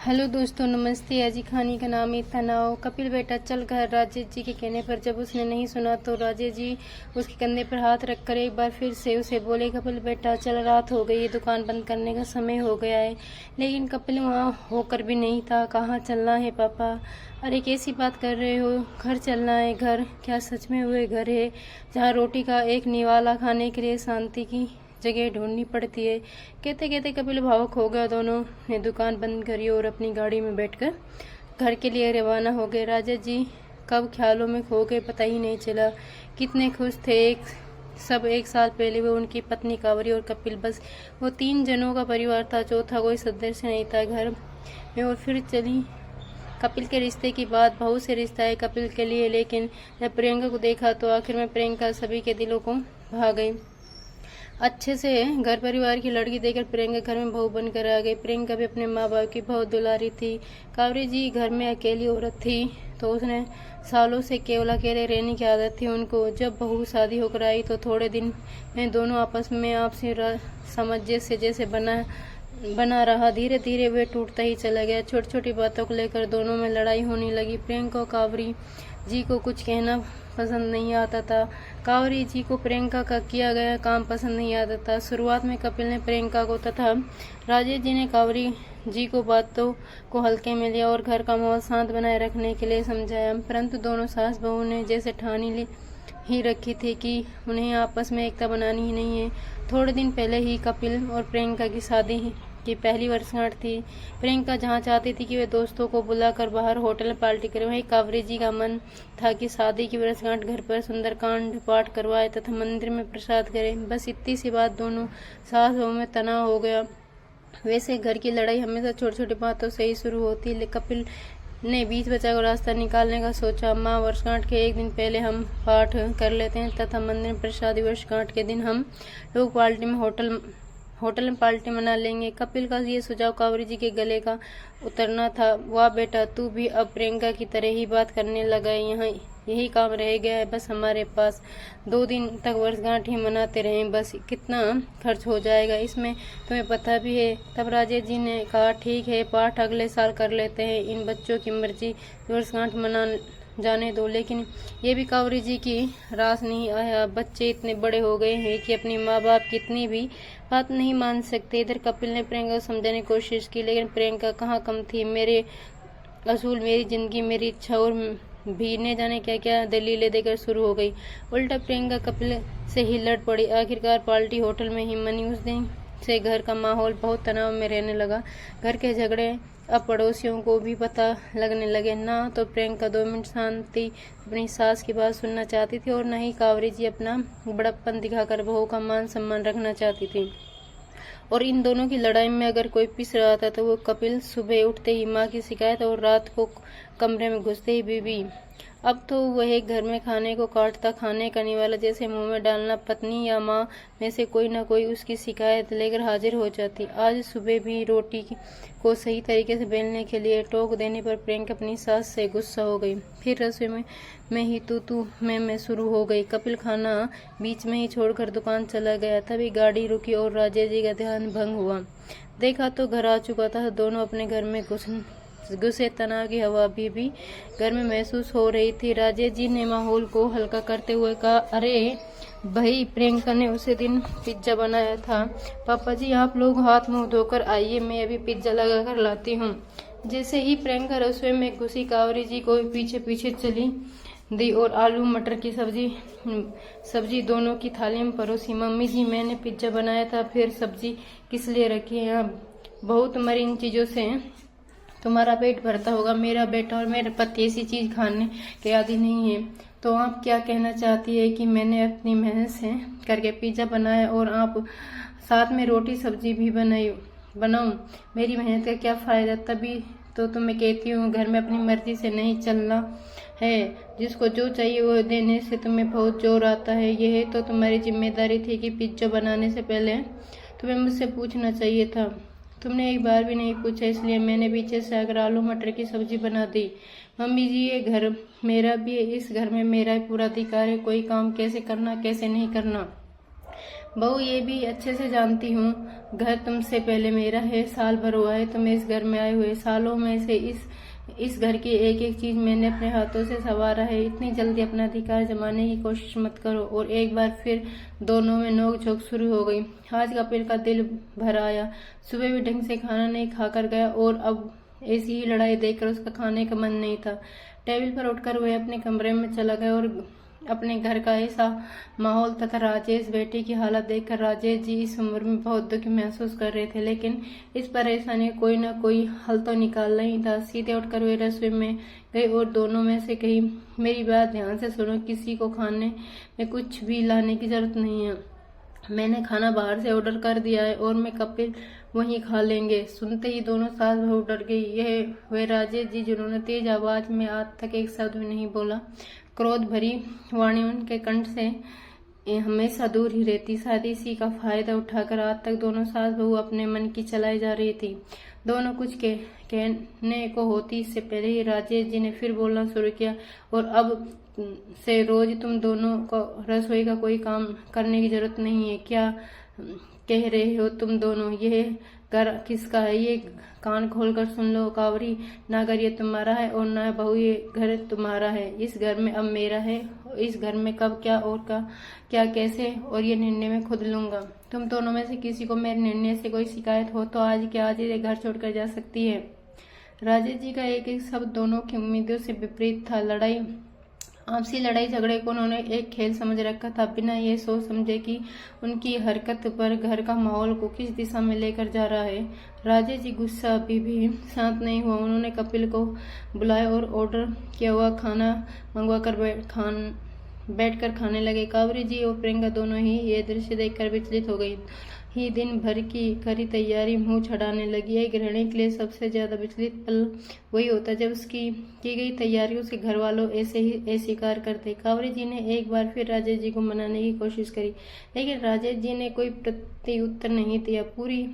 Hello दोस्तों, नमस्ते। अजी खानी का नाम है तनाव। कपिल बेटा चल घर। राजेश जी के कहने पर जब उसने नहीं सुना तो राजेश जी उसके कंधे पर हाथ रखकर एक बार फिर से उसे बोले, कपिल बेटा चल, रात हो गई है, दुकान बंद करने का समय हो गया है। लेकिन कपिल वहाँ होकर भी नहीं था। कहाँ चलना है पापा? अरे कैसी बात कर रहे हो? घर चलना है। घर? क्या सच में वह घर है जहाँ रोटी का एक निवाला खाने के लिए शांति की जगह ढूंढनी पड़ती है? कहते कहते कपिल भावुक हो गया। दोनों ने दुकान बंद करी और अपनी गाड़ी में बैठकर घर के लिए रवाना हो गए। राजा जी कब ख्यालों में खो गए पता ही नहीं चला। कितने खुश थे सब। एक साल पहले वो, उनकी पत्नी कांवरी और कपिल, बस वो 3 जनों का परिवार था। चौथा कोई सदस्य नहीं था घर में। और फिर चली कपिल के रिश्ते की बात। बहुत से रिश्ता है कपिल के लिए, लेकिन जब प्रियंका को देखा तो आखिर में प्रियंका सभी के दिलों को भा गई। अच्छे से घर परिवार की लड़की देखकर प्रियंका घर में बहू बनकर आ गई। प्रियंका भी अपने माँ बाप की बहुत दुलारी थी। कावरी जी घर में अकेली औरत थी, तो उसने सालों से केवल अकेले रहने की आदत थी उनको। जब बहू शादी होकर आई तो थोड़े दिन में दोनों आपस में आपसी सामंजस्य जैसे बना रहा। धीरे धीरे वे टूटता ही चला गया। छोटी छोटी बातों को लेकर दोनों में लड़ाई होने लगी। प्रियंका और कावरी जी को कुछ कहना पसंद नहीं आता था। कावरी जी को प्रियंका का किया गया काम पसंद नहीं आता था। शुरुआत में कपिल ने प्रियंका को तथा राजेश जी ने कावरी जी को बातों को हल्के में लिया और घर का माहौल शांत बनाए रखने के लिए समझाया। परंतु दोनों सास बहू ने जैसे ठानी ही रखी थी कि उन्हें आपस में एकता बनानी ही नहीं है। थोड़े दिन पहले ही कपिल और प्रियंका की शादी की पहली वर्षगांठ थी। प्रियंका जहां चाहती थी कि वे दोस्तों को बुलाकर बाहर होटल में पार्टी करें, वहीं कावरी जी का मन था कि शादी की वर्षगांठ घर पर सुंदरकांड पाठ करवाए तथा मंदिर में प्रसाद करें। बस इतनी सी बात दोनों सास बहू में तनाव हो गया। वैसे घर की लड़ाई हमेशा छोटी छोटी बातों से ही शुरू होती है। कपिल ने बीच बचा को रास्ता निकालने का सोचा। माँ, वर्षगांठ के एक दिन पहले हम पाठ कर लेते हैं तथा मंदिर में प्रसाद। वर्षगांठ के दिन हम लोग पार्टी में होटल में पार्टी मना लेंगे। कपिल का ये सुझाव कावरी जी के गले का उतरना था। वाह बेटा, तू भी अब प्रियंका की तरह ही बात करने लगा है। यहाँ यही काम रह गया है बस हमारे पास। 2 दिन तक वर्षगांठ ही मनाते रहें, बस कितना खर्च हो जाएगा इसमें तुम्हें पता भी है। तब राजेश जी ने कहा, ठीक है, पाठ अगले साल कर लेते हैं, इन बच्चों की मर्जी, वर्षगांठ मना जाने दो। लेकिन ये भी कावरी जी की रास नहीं आया। बच्चे इतने बड़े हो गए हैं कि अपने माँ बाप कितनी भी बात नहीं मान सकते। इधर कपिल ने प्रियंका को समझाने की कोशिश की, लेकिन प्रियंका कहाँ कम थी। मेरे असूल, मेरी जिंदगी, मेरी इच्छा, और भी न जाने क्या क्या दलीलें देकर शुरू हो गई। उल्टा प्रियंका कपिल से ही लड़ पड़ी। आखिरकार पार्टी होटल में ही मनी। उस दिन से घर का माहौल बहुत तनाव में रहने लगा। घर के झगड़े अब पड़ोसियों को भी पता लगने लगे। ना तो प्रियंका 2 मिनट शांति अपनी सास की बात सुनना चाहती थी और न ही कावरी जी अपना बड़प्पन दिखाकर बहू का मान सम्मान रखना चाहती थी। और इन दोनों की लड़ाई में अगर कोई पिस रहा था तो वो कपिल। सुबह उठते ही माँ की शिकायत और रात को कमरे में घुसते ही बीबी। अब तो वह घर में खाने को काटता, खाने का निवाला जैसे मुंह में डालना। पत्नी या माँ में से कोई न कोई उसकी शिकायत लेकर हाजिर हो जाती। आज सुबह भी रोटी को सही तरीके से बेलने के लिए टोक देने पर प्रियंका अपनी सास से गुस्सा हो गई। फिर रसोई में ही तू मैं शुरू हो गई। कपिल खाना बीच में ही छोड़कर दुकान चला गया। तभी गाड़ी रुकी और राजेश जी का ध्यान भंग हुआ। देखा तो घर आ चुका था। दोनों अपने घर में गुस्से तनाव की हवा भी घर में महसूस हो रही थी। राजेश जी ने माहौल को हल्का करते हुए कहा, अरे भाई, प्रियंका ने उसी दिन पिज्जा बनाया था। पापा जी, आप लोग हाथ मुंह धोकर आइए, मैं अभी पिज्जा लगा कर लाती हूँ। जैसे ही प्रियंका रसोई में घुसी, कावरी जी को पीछे पीछे चली दी और आलू मटर की सब्जी दोनों की थाली में परोसी। मम्मी जी, मैंने पिज्जा बनाया था, फिर सब्जी किस लिए रखी है? यहाँ बहुत मरी इन चीजों से तुम्हारा पेट भरता होगा। मेरा बेटा और मेरे पति ऐसी चीज खाने के आदि नहीं है। तो आप क्या कहना चाहती है कि मैंने अपनी मेहनत से करके पिज्जा बनाया और आप साथ में रोटी सब्जी भी बनाऊं? मेरी मेहनत का क्या फायदा? तभी तो तुम्हें कहती हूँ, घर में अपनी मर्जी से नहीं चलना है। जिसको जो चाहिए वो देने से तुम्हें बहुत जोर आता है। यह तो तुम्हारी जिम्मेदारी थी कि पिज्जा बनाने से पहले तुम्हें मुझसे पूछना चाहिए था। तुमने एक बार भी नहीं पूछा, इसलिए मैंने पीछे से आकर आलू मटर की सब्जी बना दी। मम्मी जी, ये घर मेरा भी है, इस घर में मेरा पूरा अधिकार है, कोई काम कैसे करना कैसे नहीं करना। बहू ये भी अच्छे से जानती हूँ, घर तुमसे पहले मेरा है, साल भर हुआ है तुम्हें इस घर में आए हुए, सालों में से इस घर की एक एक चीज मैंने अपने हाथों से संवारा है। इतनी जल्दी अपना अधिकार जमाने की कोशिश मत करो। और एक बार फिर दोनों में नोक झोंक शुरू हो गई। आज कपिल का दिल भर आया। सुबह भी ढंग से खाना नहीं खाकर गया और अब ऐसी ही लड़ाई देखकर उसका खाने का मन नहीं था। टेबल पर उठकर वह अपने कमरे में चला गया और अपने घर का ऐसा माहौल तथा राजेश बेटी की हालत देखकर राजेश जी इस उम्र में बहुत दुख महसूस कर रहे थे, लेकिन इस परेशानी का कोई न कोई हल तो निकालना ही था। सीधे उठकर वे रसोई में गई और दोनों में से कही, मेरी बात ध्यान से सुनो, किसी को खाने में कुछ भी लाने की जरूरत नहीं है। मैंने खाना बाहर से ऑर्डर कर दिया है और मैं कपिल वहीं खा लेंगे। सुनते ही दोनों सास बहू डर गई। यह वे राजेश जी जिन्होंने तेज आवाज में आज तक एक शब्द भी नहीं बोला। क्रोध भरी वाणी उनके कंठ से हमेशा दूर ही रहती। शायद इसी का फायदा उठाकर आज तक दोनों सास बहू अपने मन की चलाई जा रही थी। दोनों कुछ कहने को होती इससे पहले ही राजेश जी ने फिर बोलना शुरू किया, और अब से रोज तुम दोनों को रसोई का कोई काम करने की जरूरत नहीं है। क्या कह रहे हो तुम दोनों? यह घर किसका है? ये कान खोलकर सुन लो कावरी, ना घर ये तुम्हारा है और ना बहू ये घर तुम्हारा है। इस घर में अब मेरा है। इस घर में कब क्या और क्या कैसे और ये निर्णय मैं खुद लूंगा। तुम दोनों में से किसी को मेरे निर्णय से कोई शिकायत हो तो आज के आज ये घर छोड़कर जा सकती है। राजेश जी का एक एक शब्द दोनों की उम्मीदों से विपरीत था। आपसी लड़ाई झगड़े को उन्होंने एक खेल समझ रखा था, बिना ये सोच समझे कि उनकी हरकत पर घर का माहौल को किस दिशा में लेकर जा रहा है। राजेश जी गुस्सा अभी भी शांत नहीं हुआ। उन्होंने कपिल को बुलाया और ऑर्डर किया हुआ खाना मंगवाकर बैठकर खाने लगे। कावरी जी और प्रियंका दोनों ही ये दृश्य देखकर विचलित हो गई। ही दिन भर की करी तैयारी मुंह छड़ाने लगी। एक गृहिणी के लिए सबसे ज्यादा विचलित पल वही होता जब उसकी की गई तैयारियों से घर वालों ऐसे ही अस्वीकार करते। कावरी जी ने एक बार फिर राजेश जी को मनाने की कोशिश करी, लेकिन राजेश जी ने कोई प्रत्युत्तर नहीं दिया। पूरी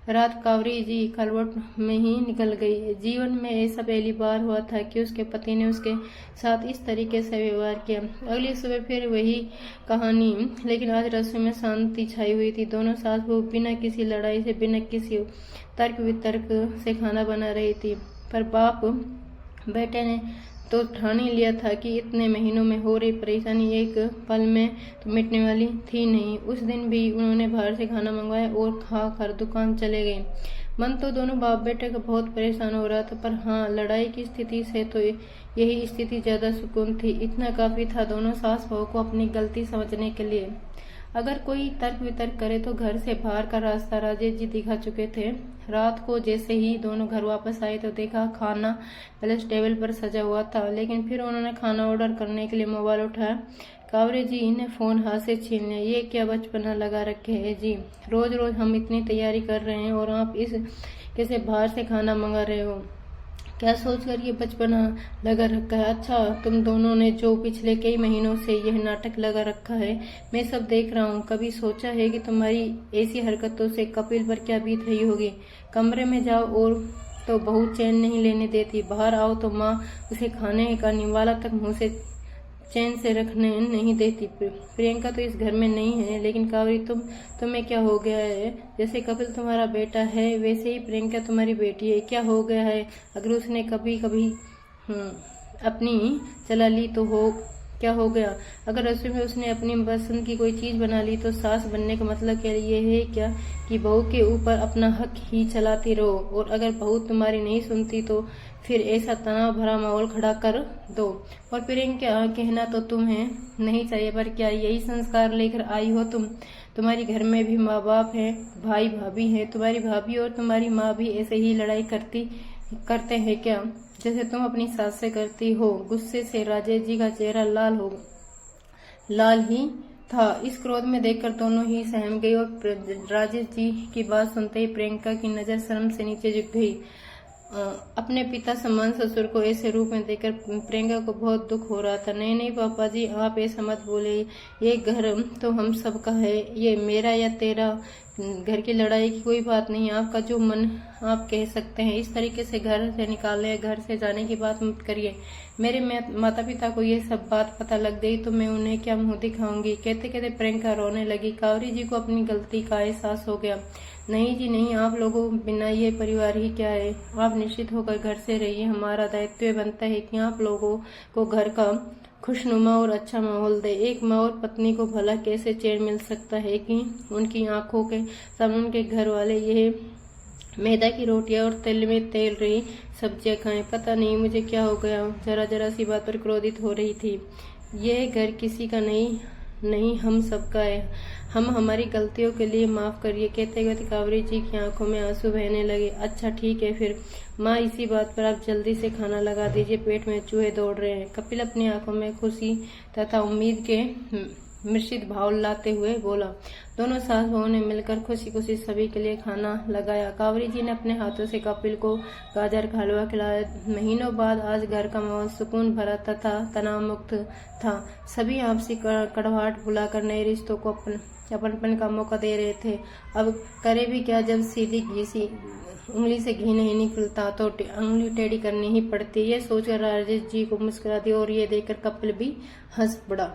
रात कावरी जी करवट में ही निकल गई। जीवन में ऐसा पहली बार हुआ था कि उसके पति ने उसके साथ इस तरीके से व्यवहार किया। अगली सुबह फिर वही कहानी, लेकिन आज रसोई में शांति छाई हुई थी। दोनों सास बहू बिना किसी लड़ाई से, बिना किसी तर्क वितर्क से खाना बना रही थी। पर बाप बेटे ने तो ठान ही लिया था कि इतने महीनों में हो रही परेशानी एक पल में तो मिटने वाली थी नहीं। उस दिन भी उन्होंने बाहर से खाना मंगवाया और खा कर दुकान चले गए। मन तो दोनों बाप बेटे का बहुत परेशान हो रहा था, पर हाँ, लड़ाई की स्थिति से तो यही स्थिति ज्यादा सुकून थी। इतना काफी था दोनों सास बहू को अपनी गलती समझने के लिए। अगर कोई तर्क वितर्क करे तो घर से बाहर का रास्ता राजेश जी दिखा चुके थे। रात को जैसे ही दोनों घर वापस आए तो देखा खाना प्लस टेबल पर सजा हुआ था, लेकिन फिर उन्होंने खाना ऑर्डर करने के लिए मोबाइल उठाया। कावरे जी ने फोन हाथ से छीन लिया। ये क्या बचपना लगा रखे है जी? रोज रोज हम इतनी तैयारी कर रहे हैं और आप इस कैसे बाहर से खाना मंगा रहे हो? क्या सोचकर ये बचपना लगा रखा है? अच्छा, तुम दोनों ने जो पिछले कई महीनों से यह नाटक लगा रखा है, मैं सब देख रहा हूँ। कभी सोचा है कि तुम्हारी ऐसी हरकतों से कपिल पर क्या बीत रही होगी? कमरे में जाओ और तो बहू चैन नहीं लेने देती, बाहर आओ तो माँ उसे खाने का निवाला तक मुंह से चैन से रखने नहीं देती। प्रियंका तो इस घर में नहीं है, लेकिन कावरी तुम्हें क्या हो गया है? जैसे कपिल तुम्हारा बेटा है वैसे ही प्रियंका तुम्हारी बेटी है। क्या हो गया है? अगर उसने कभी अपनी चला ली तो क्या हो गया? अगर रसोई में उसने अपनी पसंद की कोई चीज बना ली तो सास बनने का मतलब क्या ये है क्या कि बहू के ऊपर अपना हक ही चलाती रहो? और अगर बहू तुम्हारी नहीं सुनती तो फिर ऐसा तनाव भरा माहौल खड़ा कर दो। और प्रियंका, कहना तो तुम्हें नहीं चाहिए, पर क्या यही संस्कार लेकर आई हो तुम? तुम्हारी घर में भी माँ बाप है, भाई भाभी है। तुम्हारी भाभी और तुम्हारी माँ भी ऐसे ही लड़ाई करते हैं क्या, जैसे तुम अपनी सास से करती हो? गुस्से से राजेश जी का चेहरा लाल ही था। इस क्रोध में देखकर दोनों ही सहम गई और राजेश जी की बात सुनते ही प्रियंका की नजर शर्म से नीचे झुक गई। अपने पिता समान ससुर को ऐसे रूप में देखकर प्रियंका को बहुत दुख हो रहा था। नहीं पापा जी, आप ऐसा मत बोले, ये घर तो हम सबका है, ये मेरा या तेरा। घर की लड़ाई की कोई बात नहीं, आपका जो मन आप कह सकते हैं। इस तरीके से घर से निकालने, घर से जाने की बात मत करिए। मेरे माता पिता को ये सब बात पता लग गई तो मैं उन्हें क्या मुंह दिखाऊंगी। कहते कहते प्रियंका रोने लगी। कावरी जी को अपनी गलती का एहसास हो गया। नहीं जी नहीं, आप लोगों बिना ये परिवार ही क्या है। आप निश्चित होकर घर से रहिए। हमारा दायित्व बनता है कि आप लोगों को घर का खुशनुमा और अच्छा माहौल दे। एक माँ और पत्नी को भला कैसे चैन मिल सकता है कि उनकी आंखों के सामने उनके घर वाले यह मैदा की रोटियां और तेल में तेल रही सब्जियां खाएं। पता नहीं मुझे क्या हो गया, जरा जरा सी बात पर क्रोधित हो रही थी। यह घर किसी का नहीं हम सबका है। हम हमारी गलतियों के लिए माफ करिए। कहते कहते कावरी जी की आंखों में आंसू बहने लगे। अच्छा ठीक है फिर माँ, इसी बात पर आप जल्दी से खाना लगा दीजिए, पेट में चूहे दौड़ रहे हैं। कपिल अपनी आंखों में खुशी तथा उम्मीद के मिश्रित भाव लाते हुए बोला। दोनों सास बहू ने मिलकर खुशी खुशी सभी के लिए खाना लगाया। कावरी जी ने अपने हाथों से कपिल को गाजर का हलवा खिलाया। महीनों बाद आज घर का माहौल सुकून भरा तथा तनाव मुक्त था। सभी आपसी कड़वाहट भुलाकर नए रिश्तों को अपनपन का मौका दे रहे थे। अब करे भी क्या, जब सीधी घीसी उंगली से घी नहीं निकलता तो उंगली टेढ़ी करनी ही पड़ती। ये सोचकर राजेश जी को मुस्कुरा दी और ये देखकर कपिल भी हंस पड़ा।